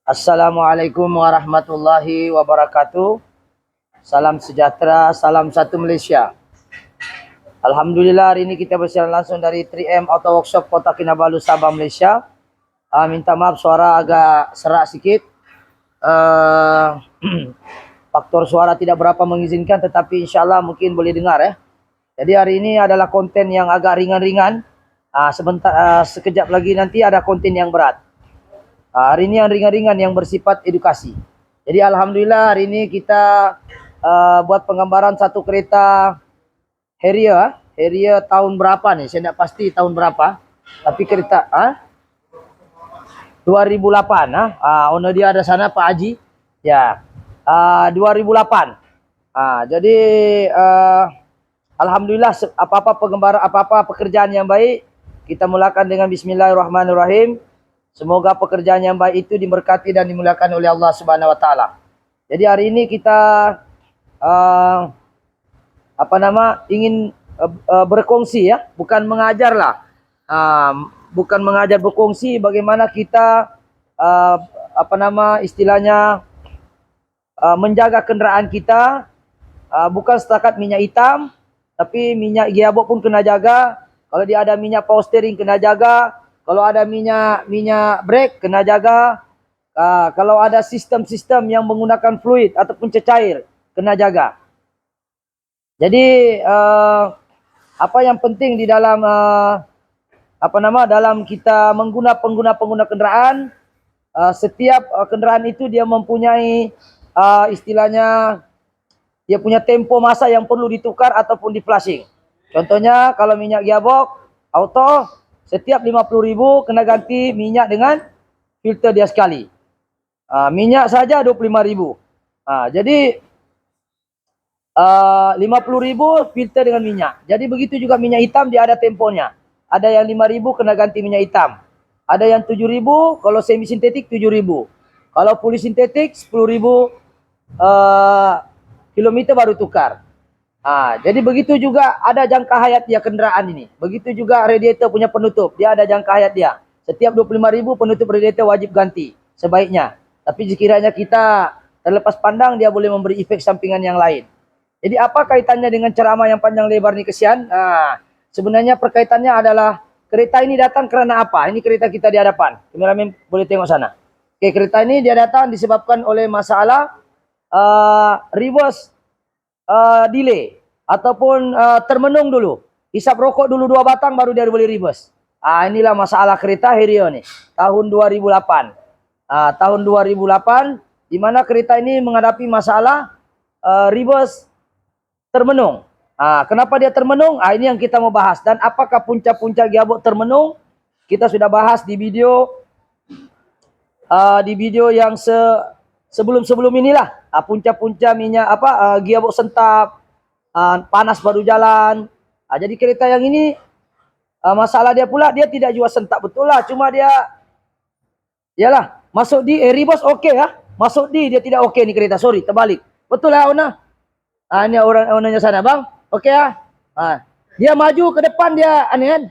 Assalamualaikum warahmatullahi wabarakatuh. Salam sejahtera, salam satu Malaysia. Alhamdulillah hari ini kita bersiaran langsung dari 3M Auto Workshop Kota Kinabalu, Sabah, Malaysia. Minta maaf suara agak serak sikit. Faktor suara tidak berapa mengizinkan, tetapi insyaAllah mungkin boleh dengar ya. Jadi hari ini adalah konten yang agak ringan-ringan. Sekejap lagi nanti ada konten yang berat. Hari ini yang ringan-ringan yang bersifat edukasi. Jadi alhamdulillah hari ini kita buat penggambaran satu kereta Harrier tahun berapa nih? Saya tidak pasti tahun berapa. Tapi kereta 2008 owner dia ada sana Pak Haji. Ya. 2008. Jadi alhamdulillah apa-apa pekerjaan yang baik kita mulakan dengan bismillahirrahmanirrahim. Semoga pekerjaan yang baik itu diberkati dan dimuliakan oleh Allah Subhanahu wa taala. Jadi hari ini kita ingin berkongsi ya, bukan mengajar lah. Bukan mengajar, berkongsi bagaimana kita istilahnya menjaga kenderaan kita, bukan setakat minyak hitam, tapi minyak gearbox pun kena jaga. Kalau dia ada minyak power steering kena jaga. Kalau ada minyak brake kena jaga. Kalau ada sistem-sistem yang menggunakan fluid ataupun cecair kena jaga. Jadi apa yang penting di dalam dalam kita pengguna kenderaan, setiap kenderaan itu dia mempunyai istilahnya dia punya tempo masa yang perlu ditukar ataupun di flashing. Contohnya kalau minyak gearbox auto, setiap 50.000 kena ganti minyak dengan filter dia sekali. Minyak saja 25.000. Jadi 50.000 filter dengan minyak. Jadi begitu juga minyak hitam dia ada temponya. Ada yang 5.000 kena ganti minyak hitam. Ada yang 7.000 kalau semi sintetik 7.000. Kalau fully sintetik 10.000 kilometer baru tukar. Jadi begitu juga ada jangka hayat dia kenderaan ini. Begitu juga radiator punya penutup, dia ada jangka hayat dia. Setiap 25.000 penutup radiator wajib ganti sebaiknya. Tapi sekiranya kita terlepas pandang, dia boleh memberi efek sampingan yang lain. Jadi apa kaitannya dengan ceramah yang panjang lebar ini kesian? Sebenarnya perkaitannya adalah kereta ini datang karena apa? Ini kereta kita di hadapan. Kameramen boleh tengok sana. Oke, kereta ini dia datang disebabkan oleh masalah reverse delay ataupun termenung dulu. Hisap rokok dulu 2 batang baru dia boleh reverse. Inilah masalah kereta Harrier nih. Tahun 2008. Tahun 2008 di mana kereta ini menghadapi masalah reverse termenung. Kenapa dia termenung? Ini yang kita mau bahas. Dan apakah punca-punca gearbox termenung? Kita sudah bahas di video yang sebelum inilah. Punca-punca minyak gearbox sentap, panas baru jalan. Jadi kereta yang ini masalah dia pula dia tidak jual sentap betul lah, cuma dia yalah masuk di reverse okey ya. Masuk di dia tidak okey ni kereta, sorry terbalik. Betul lah owner. Ini ownernya sana bang. Okey ya. Dia maju ke depan dia aneh kan.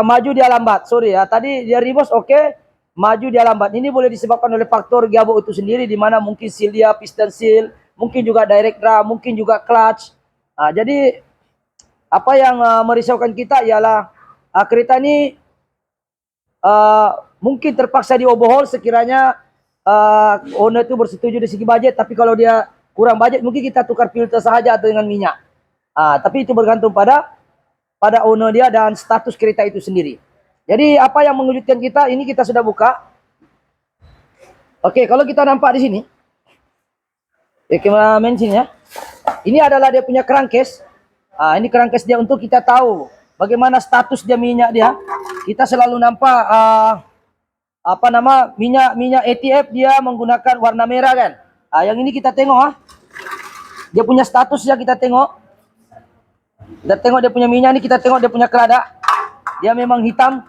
Maju dia lambat. Sorry ya. Tadi dia reverse okey, maju dia lambat. Ini boleh disebabkan oleh faktor gearbox itu sendiri, di mana mungkin seal dia, piston seal, mungkin juga direct drum, mungkin juga clutch. Jadi apa yang merisaukan kita ialah kereta ini mungkin terpaksa di overhaul sekiranya owner itu bersetuju dari segi budget. Tapi kalau dia kurang budget, mungkin kita tukar filter sahaja atau dengan minyak. Tapi itu bergantung pada owner dia dan status kereta itu sendiri. Jadi apa yang mengejutkan kita, ini kita sudah buka. Oke, kalau kita nampak di sini, kameramen sini ya. Ini adalah dia punya crankcase. Ini crankcase dia untuk kita tahu bagaimana status dia minyak dia. Kita selalu nampak minyak ATF dia menggunakan warna merah kan. Yang ini kita tengok dia punya statusnya, kita tengok. Kita tengok dia punya minyak ni, kita tengok dia punya keladak. Dia memang hitam.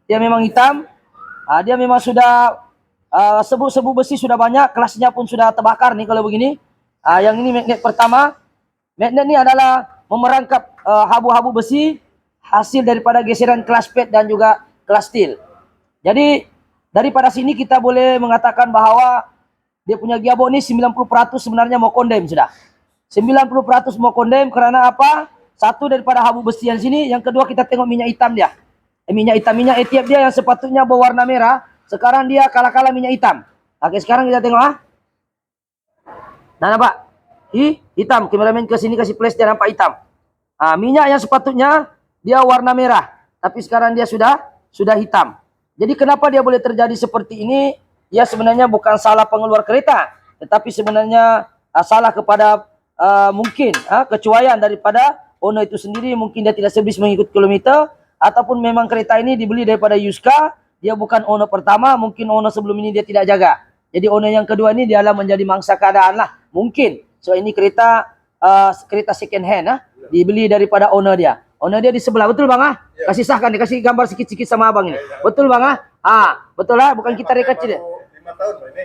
Dia memang sudah sebu-sebu besi sudah banyak, kelasnya pun sudah terbakar nih kalau begini. Yang ini magnet pertama. Magnet ni adalah memerangkap habu-habu besi hasil daripada geseran kelas pad dan juga kelas steel. Jadi Daripada sini kita boleh mengatakan bahwa dia punya gearbox ini 90% sebenarnya mau kondem sudah. 90% mau kondem karena apa? Satu daripada habu besi yang sini, yang kedua kita tengok minyak hitam dia. Minyak etiap dia yang sepatutnya berwarna merah, sekarang dia kalah-kalah minyak hitam. Oke, sekarang kita tengok Nah, nampak? Hitam. Kameramen ke sini kasih flash dia nampak hitam. Minyak yang sepatutnya dia warna merah, tapi sekarang dia sudah hitam. Jadi kenapa dia boleh terjadi seperti ini? Ya sebenarnya bukan salah pengeluar kereta, tetapi sebenarnya salah kepada mungkin kecuaian daripada owner itu sendiri. Mungkin dia tidak servis mengikut kilometer, ataupun memang kereta ini dibeli daripada Yuska, dia bukan owner pertama, mungkin owner sebelum ini dia tidak jaga. Jadi owner yang kedua ini dialah menjadi mangsa keadaan lah, mungkin. So ini kereta second hand dibeli daripada owner dia. Owner dia di sebelah, betul bang Ya. Kasih sahkan, dikasih gambar sikit-sikit sama abang ini. Ya. Betul bang betul lah, bukan kita dari kecil. 5 tahun ini.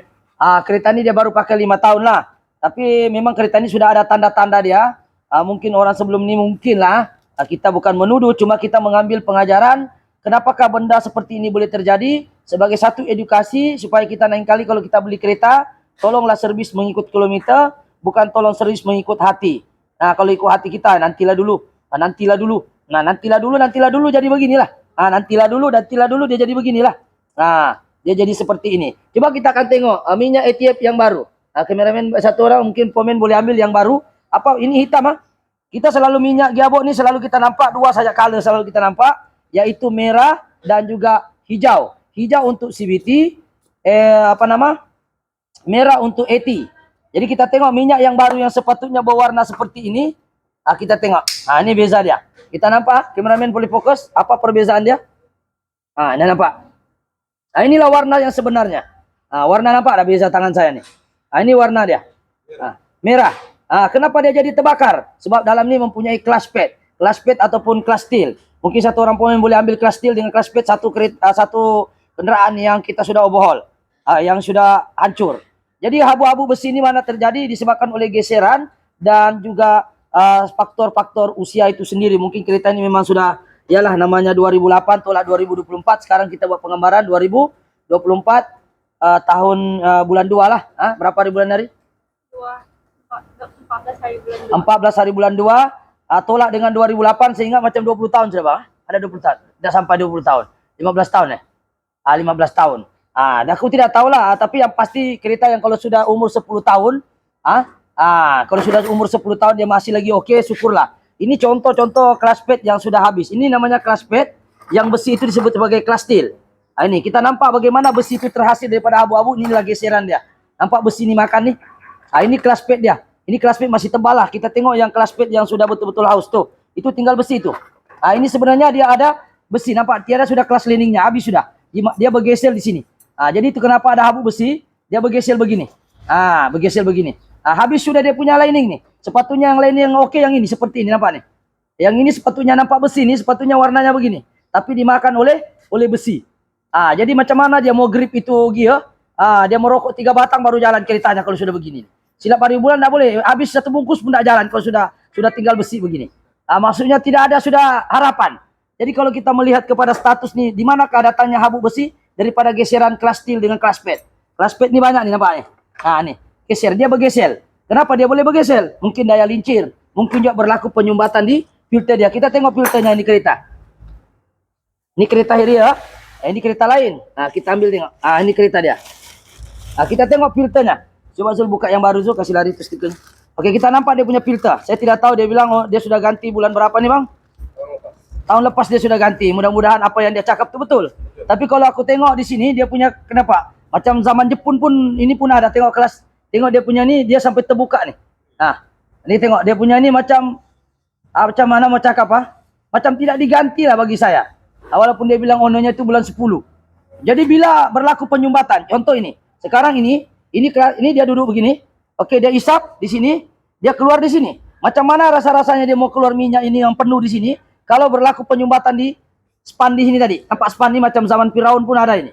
Kereta ini dia baru pakai 5 tahun lah. Tapi memang kereta ini sudah ada tanda-tanda dia. Mungkin orang sebelum ini mungkin lah. Kita bukan menuduh, cuma kita mengambil pengajaran. Kenapakah benda seperti ini boleh terjadi? Sebagai satu edukasi supaya kita lain kali kalau kita beli kereta, tolonglah servis mengikut kilometer, bukan tolong servis mengikut hati. Kalau ikut hati kita, nantilah dulu. Nantilah dulu jadi beginilah. Nantilah dulu dia jadi beginilah. Dia jadi seperti ini. Coba kita akan tengok minyak etiap yang baru. Kameramen satu orang mungkin komen boleh ambil yang baru. Apa ini hitam Kita selalu minyak gearbox ini selalu kita nampak dua saja color selalu kita nampak, yaitu merah dan juga hijau. Hijau untuk CVT, merah untuk AT. Jadi kita tengok minyak yang baru yang sepatutnya berwarna seperti ini. Kita tengok. Ini beza dia. Kita nampak, kameramen boleh fokus apa perbezaan dia? Ini nampak. Inilah warna yang sebenarnya. Warna nampak ada beza tangan saya nih. Ini warna dia. Merah. Kenapa dia jadi terbakar? Sebab dalam ini mempunyai clash pad ataupun clash steel. Mungkin satu orang pemain boleh ambil clash steel dengan clash pad satu kendaraan yang kita sudah overhaul, yang sudah hancur. Jadi habu-habu besi ini mana terjadi disebabkan oleh geseran dan juga faktor-faktor usia itu sendiri. Mungkin kereta ini memang sudah, ialah namanya 2008 tolak 2024. Sekarang kita buat pengambaran 2024 tahun bulan 2 lah. Berapa hari bulan hari? 14 hari bulan 2. 14 hari bulan 2 tolak dengan 2008 sehingga macam 20 tahun sudah bang. Ada 20 tahun. Tidak sampai 20 tahun. 15 tahun 15 tahun. Aku tidak tahulah, tapi yang pasti kereta yang kalau sudah umur 10 tahun, kalau sudah umur 10 tahun dia masih lagi oke, syukurlah. Ini contoh-contoh clash pad yang sudah habis. Ini namanya clash pad yang besi itu disebut sebagai clash steel. Ini kita nampak bagaimana besi itu terhasil daripada abu-abu. Inilah geseran dia. Nampak besi ini makan nih. Ini clash pad dia. Ini clash pad masih tebal lah. Kita tengok yang clash pad yang sudah betul-betul haus tuh. Itu tinggal besi itu. Ini sebenarnya dia ada besi. Nampak tiada sudah clash liningnya. Habis sudah. Dia bergesel di sini. Jadi itu kenapa ada habu besi. Dia bergesel begini. Bergesel begini. Habis sudah dia punya lining nih. Sepatunya yang lining yang oke yang ini seperti ini nampak nih. Yang ini sepatunya nampak besi nih, sepatunya warnanya begini. Tapi dimakan oleh besi. Jadi macam mana dia mau grip itu gear? Dia merokok 3 batang baru jalan keretanya kalau sudah begini. Silap hari bulan tidak boleh. Habis 1 bungkus pun tidak jalan kalau sudah tinggal besi begini. Maksudnya tidak ada sudah harapan. Jadi kalau kita melihat kepada status nih, di manakah datangnya habu besi daripada geseran clash steel dengan clash pad. Clash pad ini banyak nih nampaknya. Nih. Geser, dia bergesel. Kenapa dia boleh bergesel? Mungkin daya lincir. Mungkin juga berlaku penyumbatan di filter dia. Kita tengok filternya ini kereta. Ini kereta ini ya. Ini kereta lain. Kita ambil tengok. Ini kereta dia. Kita tengok filternya. Coba Zul buka yang baru Zul, kasih lari itu stikernya. Oke, kita nampak dia punya filter. Saya tidak tahu, dia bilang dia sudah ganti bulan berapa nih bang? Tahun lepas dia sudah ganti. Mudah-mudahan apa yang dia cakap itu betul. Tapi kalau aku tengok di sini dia punya kenapa? Macam zaman Jepun pun ini pun ada tengok kelas. Tengok dia punya ni, dia sampai terbuka nih. Ini tengok dia punya ni macam mana mau cakap macam tidak diganti lah bagi saya. Walaupun dia bilang ownernya itu bulan 10. Jadi bila berlaku penyumbatan, contoh ini. Sekarang ini dia duduk begini. Oke, dia isap di sini, dia keluar di sini. Macam mana rasa-rasanya dia mau keluar minyak ini yang penuh di sini kalau berlaku penyumbatan di span di sini tadi. Nampak span ini macam zaman Firaun pun ada ini.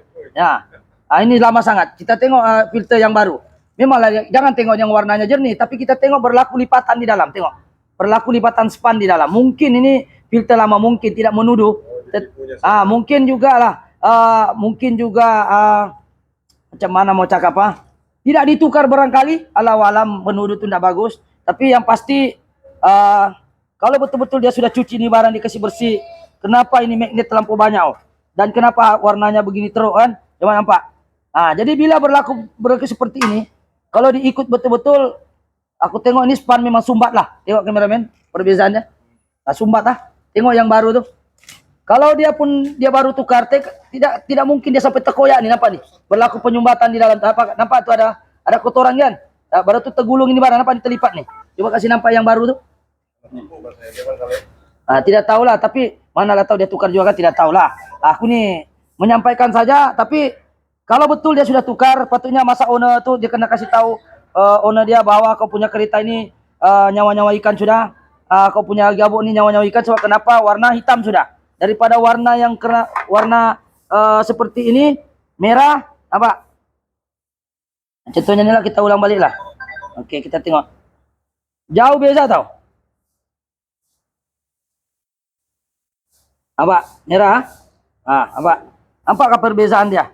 Ini lama sangat. Kita tengok filter yang baru. Memanglah jangan tengok yang warnanya jernih, tapi kita tengok berlaku lipatan di dalam. Tengok. Berlaku lipatan span di dalam. Mungkin ini filter lama, mungkin tidak menuduh. Mungkin juga lah mungkin juga macam mana mau cakap tidak ditukar barangkali, alau alam menuduh itu tidak bagus. Tapi yang pasti kalau betul-betul dia sudah cuci ini barang dikasih bersih, kenapa ini magnet terlampau banyak dan kenapa warnanya begini teruk kan? Coba nampak. Jadi bila berlaku seperti ini, kalau diikut betul-betul, aku tengok ini span memang sumbat lah. Tengok kameramen perbezaannya. Sumbat lah. Tengok yang baru tuh. Kalau dia pun dia baru tukar, tidak mungkin dia sampai terkoyak nih, nampak nih. Berlaku penyumbatan di dalam. Nampak tuh ada kotoran kan? Baru tuh tergulung ini barang, nampak terlipat nih. Coba kasih nampak yang baru tuh. Tidak tahulah, tapi manalah tahu dia tukar juga kan, tidak tahulah. Aku nih menyampaikan saja, tapi kalau betul dia sudah tukar, patutnya masa owner tuh dia kena kasih tahu owner dia bahwa kau punya kereta ini nyawa-nyawa ikan sudah. Kau punya gabuk ini nyawa-nyawa ikan, sebab kenapa warna hitam sudah. Daripada warna yang warna seperti ini merah apa? Contohnya inilah, kita ulang balik lah. Oke, kita tengok. Jauh beza tau. Apa? Merah? Apa? Nampakkah perbezaan dia?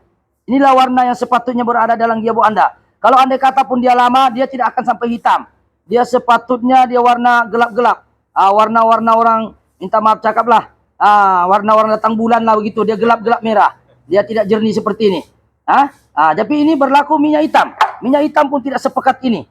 Inilah warna yang sepatutnya berada dalam gabuk Anda. Kalau Anda kata pun dia lama, dia tidak akan sampai hitam. Dia sepatutnya dia warna gelap-gelap. Warna-warna orang minta maaf cakaplah. Warna-warna datang bulan lah begitu, dia gelap-gelap merah, dia tidak jernih seperti ini. Tapi ini berlaku minyak hitam pun tidak sepekat ini.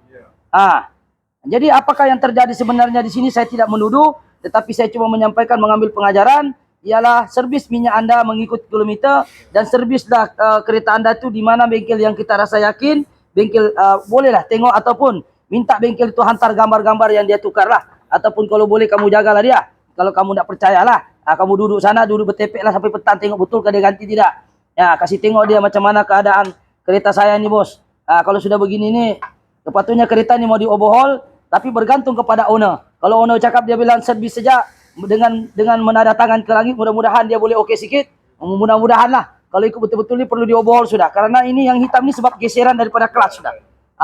Jadi apakah yang terjadi sebenarnya di sini saya tidak menuduh, tetapi saya cuma menyampaikan, mengambil pengajaran, ialah servis minyak Anda mengikut kilometer, dan servislah kereta Anda itu di mana bengkel yang kita rasa yakin, bengkel bolehlah tengok ataupun minta bengkel itu hantar gambar-gambar yang dia tukar lah, ataupun kalau boleh kamu jagalah dia. Kalau kamu tidak percayalah, kamu duduk sana, duduk bertepek lah sampai petang, tengok betul ke dia ganti tidak. Ya, kasih tengok dia macam mana keadaan kereta saya ini bos. Kalau sudah begini nih, sepatutnya kereta ini mau dioverhaul, tapi bergantung kepada owner. Kalau owner cakap dia bilang servis saja dengan menada tangan ke langit, mudah-mudahan dia boleh okey sikit. Mudah-mudahan lah. Kalau ikut betul-betul ini perlu dioverhaul sudah. Karena ini yang hitam ini sebab geseran daripada kelas sudah.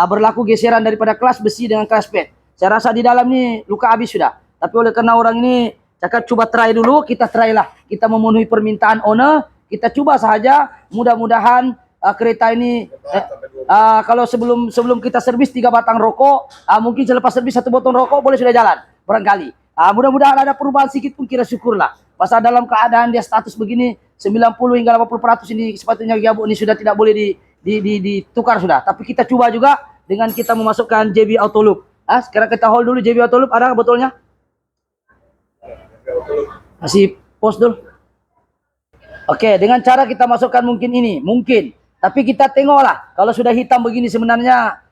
Berlaku geseran daripada kelas besi dengan kelas pet. Saya rasa di dalam ni luka habis sudah. Tapi oleh kerana orang ini cakap cuba try dulu, kita try lah. Kita memenuhi permintaan owner, kita cuba sahaja. Mudah-mudahan kereta ini kalau sebelum kita servis 3 batang rokok, mungkin selepas servis 1 botol rokok boleh sudah jalan barangkali. Mudah-mudahan ada perubahan sedikit pun kira syukurlah. Pasal dalam keadaan dia status begini 90 hingga 80% ini sepatutnya gabuk ini sudah tidak boleh ditukar sudah. Tapi kita cuba juga dengan kita memasukkan JB Auto Loop. Sekarang kita hold dulu JB Auto Loop, ada botolnya? Masih post dulu. Oke, dengan cara kita masukkan mungkin ini, mungkin. Tapi kita tengoklah, kalau sudah hitam begini sebenarnya,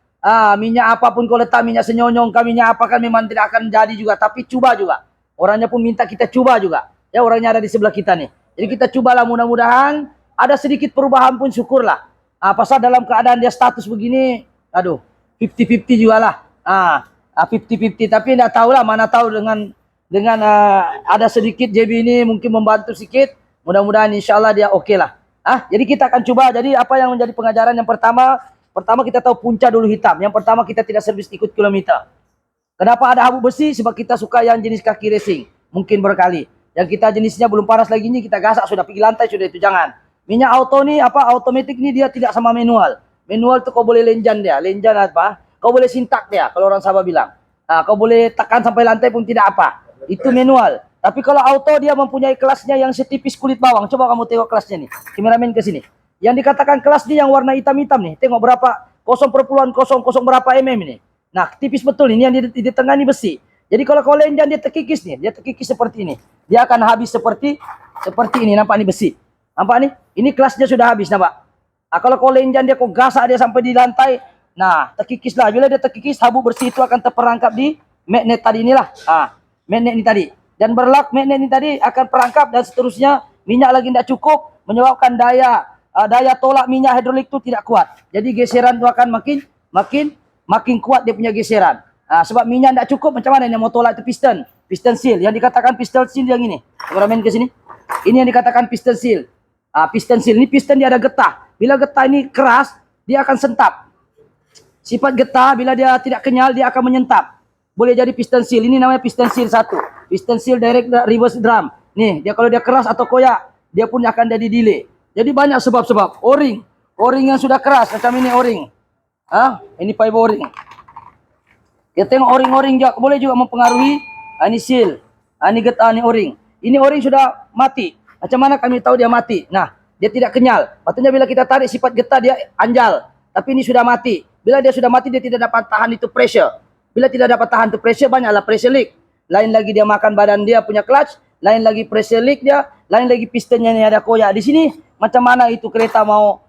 minyak apapun kau letak, minyak senyonyong, minyak apa kan memang tidak akan jadi juga. Tapi coba juga. Orangnya pun minta kita coba juga. Ya, orangnya ada di sebelah kita nih. Jadi kita cobalah, mudah-mudahan ada sedikit perubahan pun syukurlah. Pasal dalam keadaan dia status begini, aduh, 50-50 juga lah. 50-50, tapi tidak tahulah, mana tahu dengan ada sedikit JB ini mungkin membantu sedikit. Mudah-mudahan insyaAllah dia okey lah. Jadi kita akan coba. Jadi apa yang menjadi pengajaran yang pertama kita tahu punca dulu hitam. Yang pertama kita tidak servis ikut kilometer. Kenapa ada habuk besi? Sebab kita suka yang jenis kaki racing. Mungkin berkali. Yang kita jenisnya belum panas lagi ini kita gasak sudah, pergi lantai sudah, itu jangan. Minyak auto ni automatic ni dia tidak sama manual. Manual tu kau boleh lenjan dia. Lenjan apa? Kau boleh sintak dia kalau orang Sabah bilang. Kau boleh tekan sampai lantai pun tidak apa. Itu manual. Tapi kalau auto dia mempunyai kelasnya yang setipis kulit bawang. Coba kamu tengok kelasnya nih. Kameramen ke sini. Yang dikatakan kelas ni yang warna hitam-hitam nih. Tengok berapa 0,00 berapa mm ini. Nah, tipis betul ini yang di tengah ni besi. Jadi kalau kau lenjan dia terkikis nih. Dia terkikis seperti ini. Dia akan habis seperti ini. Nampak ni besi. Nampak ni? Ini kelasnya sudah habis, nampak? Kalau kau lenjan dia, kau gasak dia sampai di lantai. Nah, terkikis lah. Bila dia terkikis, habuk bersih itu akan terperangkap di magnet tadi inilah. Magnet ni tadi. Dan berlak magnet ni tadi akan perangkap dan seterusnya. Minyak lagi tidak cukup, menyebabkan daya tolak minyak hidrolik itu tidak kuat. Jadi geseran itu akan makin kuat dia punya geseran. Sebab minyak tidak cukup, macam mana yang mau tolak itu piston seal. Yang dikatakan piston seal yang ini. Kameramen ke sini. Ini yang dikatakan piston seal. Piston seal ini piston dia ada getah. Bila getah ini keras, dia akan sentap. Sifat getah bila dia tidak kenyal dia akan menyentap. Boleh jadi piston seal. Ini namanya piston seal 1. Piston seal direct reverse drum. Nih, dia kalau dia keras atau koyak, dia pun akan jadi delay. Jadi banyak sebab-sebab. O-ring yang sudah keras macam ini o-ring. Ini pipe o-ring. Kita tengok o-ring juga boleh juga mempengaruhi. Ini seal. Ini getah, ini o-ring. Ini o-ring sudah mati. Macam mana kami tahu dia mati? Nah, dia tidak kenyal. Patutnya bila kita tarik sifat getah dia anjal. Tapi ini sudah mati. Bila dia sudah mati dia tidak dapat tahan itu pressure. Bila tidak dapat tahan itu pressure, banyaklah pressure leak. Lain lagi dia makan badan dia punya clutch, lain lagi pressure leak dia, lain lagi pistonnya ini ada koyak. Di sini macam mana itu kereta mau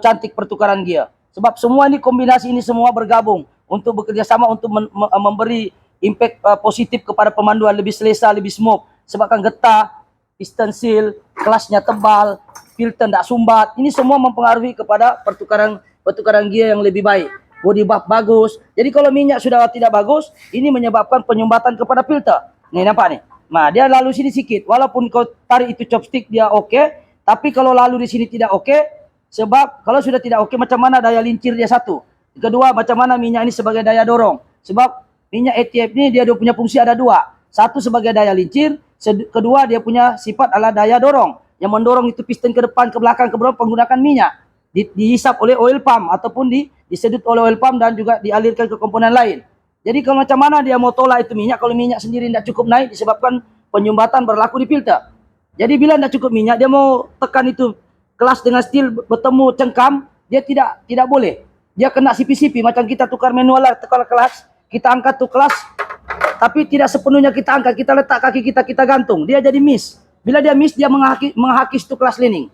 cantik pertukaran gear? Sebab semua ini kombinasi ini semua bergabung untuk bekerjasama untuk memberi impact positif kepada pemanduan, lebih selesa, lebih smooth. Sebabkan getah, piston seal, kelasnya tebal, filter tak sumbat. Ini semua mempengaruhi kepada pertukaran gear yang lebih baik. Body buff bagus. Jadi kalau minyak sudah tidak bagus, ini menyebabkan penyumbatan kepada filter. Nih nampak nih. Nah, dia lalu sini sikit. Walaupun kau tarik itu chopstick dia okey, tapi kalau lalu di sini tidak okey, sebab kalau sudah tidak okey macam mana daya lincir dia satu. Kedua, macam mana minyak ini sebagai daya dorong. Sebab minyak ATF ni dia punya fungsi ada dua. Satu sebagai daya lincir, kedua dia punya sifat adalah daya dorong. Yang mendorong itu piston ke depan, ke belakang, ke bawah menggunakan minyak. Dihisap oleh oil pump ataupun disedut oleh oil pump dan juga dialirkan ke komponen lain. Jadi kalau macam mana dia mau tolak itu minyak, kalau minyak sendiri tidak cukup naik disebabkan penyumbatan berlaku di filter. Jadi bila tidak cukup minyak, dia mau tekan itu kelas dengan steel bertemu cengkam, dia tidak boleh. Dia kena CP-CP macam kita tukar manual lah, tukar kelas, kita angkat tu kelas, tapi tidak sepenuhnya kita angkat, kita letak kaki kita gantung, dia jadi miss. Bila dia miss, dia menghakis tu kelas lining.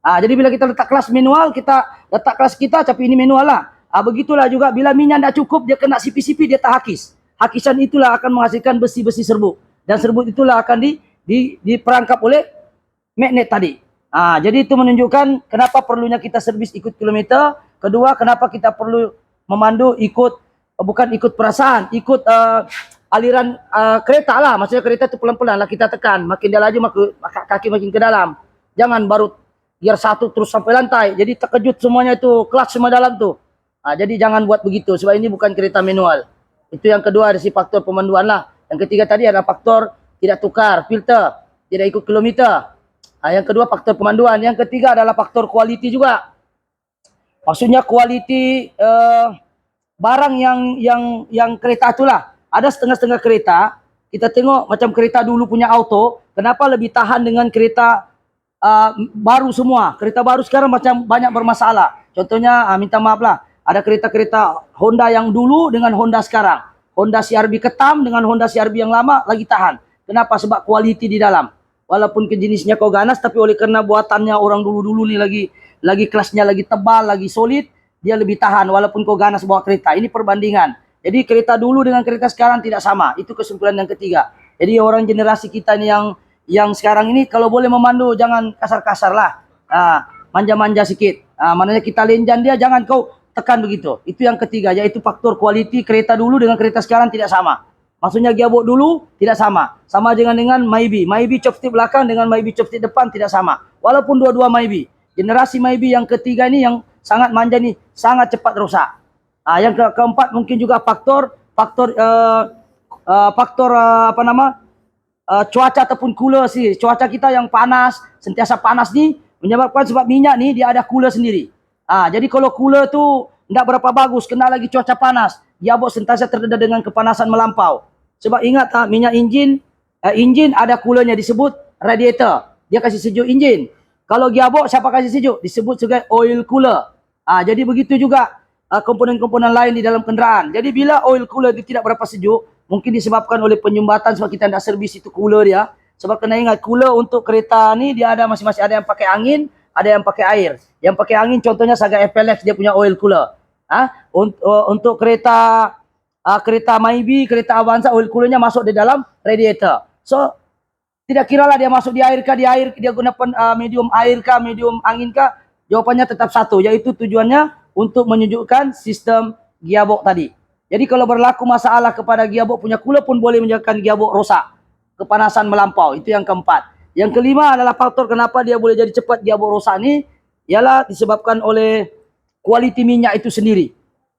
Jadi bila kita letak kelas manual, kita letak kelas kita, tapi ini manual lah. Begitulah juga bila minyak tidak cukup, dia kena CP-CP, dia tak hakis. Hakisan itulah akan menghasilkan besi-besi serbuk. Dan serbuk itulah akan diperangkap oleh magnet tadi. Jadi itu menunjukkan kenapa perlunya kita servis ikut kilometer. Kedua, kenapa kita perlu memandu bukan ikut perasaan, ikut aliran kereta lah. Maksudnya kereta itu pelan-pelan lah kita tekan. Makin dia laju, kaki makin ke dalam. Jangan baru gear 1 terus sampai lantai. Jadi terkejut semuanya itu, clutch semua dalam tuh. Jadi jangan buat begitu, sebab ini bukan kereta manual. Itu yang kedua dari si faktor pemanduan lah. Yang ketiga tadi adalah faktor tidak tukar filter, tidak ikut kilometer. Yang kedua faktor pemanduan. Yang ketiga adalah faktor quality juga. Maksudnya quality barang yang kereta itulah. Ada setengah-setengah kereta, kita tengok macam kereta dulu punya auto, kenapa lebih tahan dengan kereta baru semua. Kereta baru sekarang macam banyak bermasalah. Contohnya, minta maaf lah, ada kereta-kereta Honda yang dulu dengan Honda sekarang. Honda CR-V ketam dengan Honda CR-V yang lama lagi tahan. Kenapa? Sebab quality di dalam. Walaupun jenisnya kau ganas, tapi oleh karena buatannya orang dulu-dulu ni lagi kelasnya lagi tebal, lagi solid, dia lebih tahan walaupun kau ganas bawa kereta. Ini perbandingan. Jadi kereta dulu dengan kereta sekarang tidak sama. Itu kesimpulan yang ketiga. Jadi orang generasi kita ni yang sekarang ini kalau boleh memandu jangan kasar-kasar lah. Manja-manja sikit. Maknanya kita lenjan dia, jangan kau tekan begitu. Itu yang ketiga, yaitu faktor quality kereta dulu dengan kereta sekarang tidak sama. Maksudnya gearbox dulu tidak sama. Sama dengan Myvi. Myvi chopstick belakang dengan Myvi chopstick depan tidak sama. Walaupun dua-dua Myvi. Generasi Myvi yang ketiga ini yang sangat manja ni sangat cepat rusak. Yang keempat mungkin juga faktor cuaca ataupun cooler sih. Cuaca kita yang panas, sentiasa panas ni menyebabkan sebab minyak ni dia ada cooler sendiri. Jadi kalau cooler tu tidak berapa bagus, kena lagi cuaca panas, gearbox sentiasa terdedah dengan kepanasan melampau. Sebab ingat minyak enjin ada coolernya disebut radiator. Dia kasih sejuk enjin. Kalau gearbox siapa kasih sejuk? Disebut sebagai oil cooler. Jadi begitu juga komponen-komponen lain di dalam kenderaan. Jadi bila oil cooler itu tidak berapa sejuk, mungkin disebabkan oleh penyumbatan sebab kita tidak servis itu cooler dia. Sebab kena ingat cooler untuk kereta ni dia ada masing-masing, ada yang pakai angin, ada yang pakai air. Yang pakai angin contohnya Saga FLX dia punya oil cooler. Untuk kereta Myvi, kereta Avanza, oil coolernya masuk di dalam radiator. So tidak kiralah dia masuk di air kah, dia gunakan medium air kah, medium angin kah, jawapannya tetap satu, yaitu tujuannya untuk menyejukkan sistem gearbox tadi. Jadi kalau berlaku masalah kepada gearbox punya cooler pun boleh menyebabkan gearbox rosak, kepanasan melampau. Itu yang keempat. Yang kelima adalah faktor kenapa dia boleh jadi cepat gearbox rosak ni, ialah disebabkan oleh kualiti minyak itu sendiri.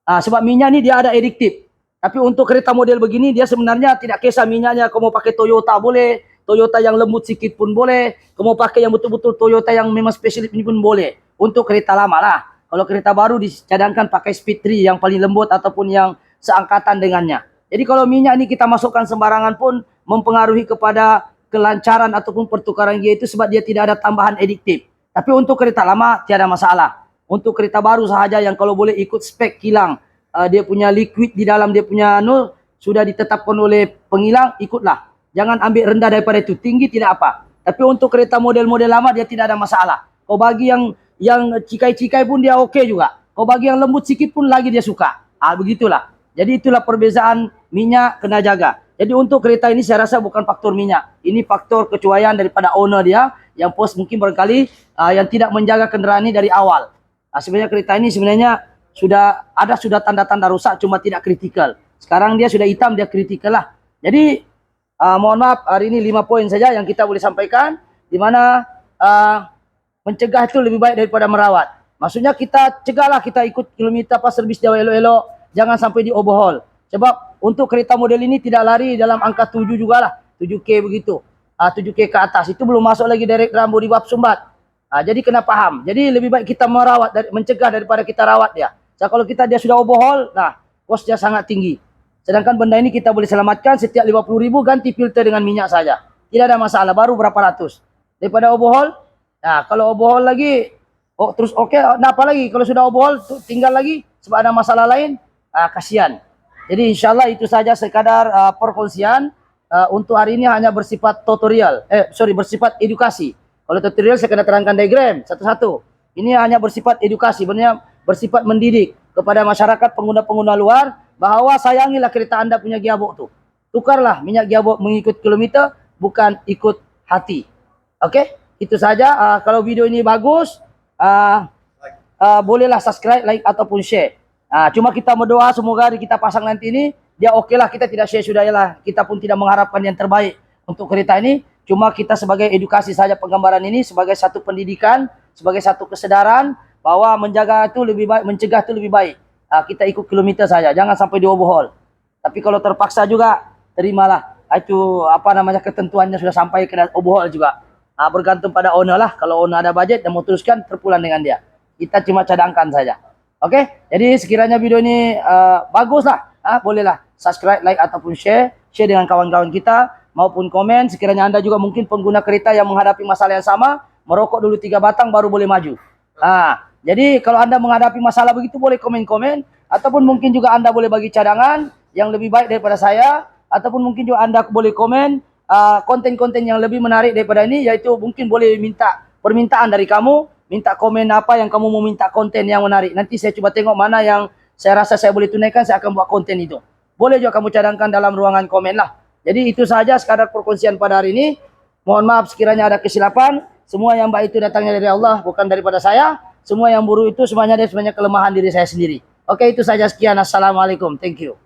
Sebab minyak ni dia ada adiktif. Tapi untuk kereta model begini dia sebenarnya tidak kisah minyaknya, kau mau pakai Toyota boleh, Toyota yang lembut sedikit pun boleh. Kamu pakai yang betul-betul Toyota yang memang spesialis ini pun boleh. Untuk kereta lama lah. Kalau kereta baru dicadangkan pakai Speed 3 yang paling lembut ataupun yang seangkatan dengannya. Jadi kalau minyak ini kita masukkan sembarangan pun mempengaruhi kepada kelancaran ataupun pertukaran gear itu sebab dia tidak ada tambahan adiktif. Tapi untuk kereta lama tiada masalah. Untuk kereta baru sahaja yang kalau boleh ikut spek kilang, dia punya liquid di dalam dia punya sudah ditetapkan oleh pengilang, ikutlah. Jangan ambil rendah daripada itu, tinggi tidak apa. Tapi untuk kereta model-model lama dia tidak ada masalah. Kau bagi yang cikai-cikai pun dia oke juga. Kau bagi yang lembut sedikit pun lagi dia suka. Begitulah. Jadi itulah perbezaan minyak kena jaga. Jadi untuk kereta ini saya rasa bukan faktor minyak. Ini faktor kecuaian daripada owner dia yang mungkin barangkali yang tidak menjaga kendaraan ini dari awal. Sebenarnya kereta ini sebenarnya sudah tanda-tanda rusak cuma tidak kritikal. Sekarang dia sudah hitam, dia kritikal lah. Jadi mohon maaf, hari ini 5 poin saja yang kita boleh sampaikan. Di mana mencegah itu lebih baik daripada merawat. Maksudnya kita cegahlah, kita ikut kilometer pas servis dia elok-elok. Jangan sampai di overhaul. Sebab untuk kereta model ini tidak lari dalam angka 7 juga lah. 7K begitu. 7K ke atas. Itu belum masuk lagi direct ram body bab sumbat. Jadi kena paham. Jadi lebih baik kita merawat, mencegah daripada kita rawat dia. So, kalau dia sudah overhaul, kosnya sangat tinggi. Sedangkan benda ini kita boleh selamatkan setiap 50.000 ganti filter dengan minyak saja. Tidak ada masalah, baru berapa ratus. Daripada overhaul, kalau overhaul lagi, terus oke, apa lagi? Kalau sudah overhaul, tinggal lagi, sebab ada masalah lain, kasihan. Jadi insyaAllah itu saja sekadar perkongsian. Untuk hari ini hanya bersifat tutorial, bersifat edukasi. Kalau tutorial saya kena terangkan diagram satu-satu. Ini hanya bersifat edukasi, sebenarnya bersifat mendidik kepada masyarakat pengguna-pengguna luar bahawa sayangilah kereta anda punya gearbox tu. Tukarlah minyak gearbox mengikut kilometer, bukan ikut hati. Oke, itu saja. Kalau video ini bagus, bolehlah subscribe, like ataupun share. Cuma kita berdoa semoga kita pasang nanti ini dia oke lah, kita tidak share sudah lah. Kita pun tidak mengharapkan yang terbaik untuk kereta ini. Cuma kita sebagai edukasi saja penggambaran ini, sebagai satu pendidikan, sebagai satu kesedaran bahwa menjaga itu lebih baik, mencegah itu lebih baik. Kita ikut kilometer saja, jangan sampai di overhaul. Tapi kalau terpaksa juga, terimalah. Itu ketentuannya sudah sampai kena overhaul juga. Bergantung pada owner lah. Kalau owner ada budget dan mau teruskan, terpulang dengan dia. Kita cuma cadangkan saja. Oke, jadi sekiranya video ini bagus lah, bolehlah subscribe, like ataupun share dengan kawan-kawan kita maupun komen. Sekiranya anda juga mungkin pengguna kereta yang menghadapi masalah yang sama, merokok dulu 3 batang baru boleh maju. Jadi kalau anda menghadapi masalah begitu boleh komen-komen, ataupun mungkin juga anda boleh bagi cadangan yang lebih baik daripada saya, ataupun mungkin juga anda boleh komen konten-konten yang lebih menarik daripada ini, yaitu mungkin boleh minta permintaan dari kamu. Minta komen apa yang kamu mau minta konten yang menarik. Nanti saya coba tengok mana yang saya rasa saya boleh tunaikan, saya akan buat konten itu. Boleh juga kamu cadangkan dalam ruangan komen lah. Jadi itu saja sekadar perkongsian pada hari ini. Mohon maaf sekiranya ada kesilapan. Semua yang baik itu datangnya dari Allah, bukan daripada saya. Semua yang buruk itu semuanya kelemahan diri saya sendiri. Oke, itu saja, sekian. Assalamualaikum. Thank you.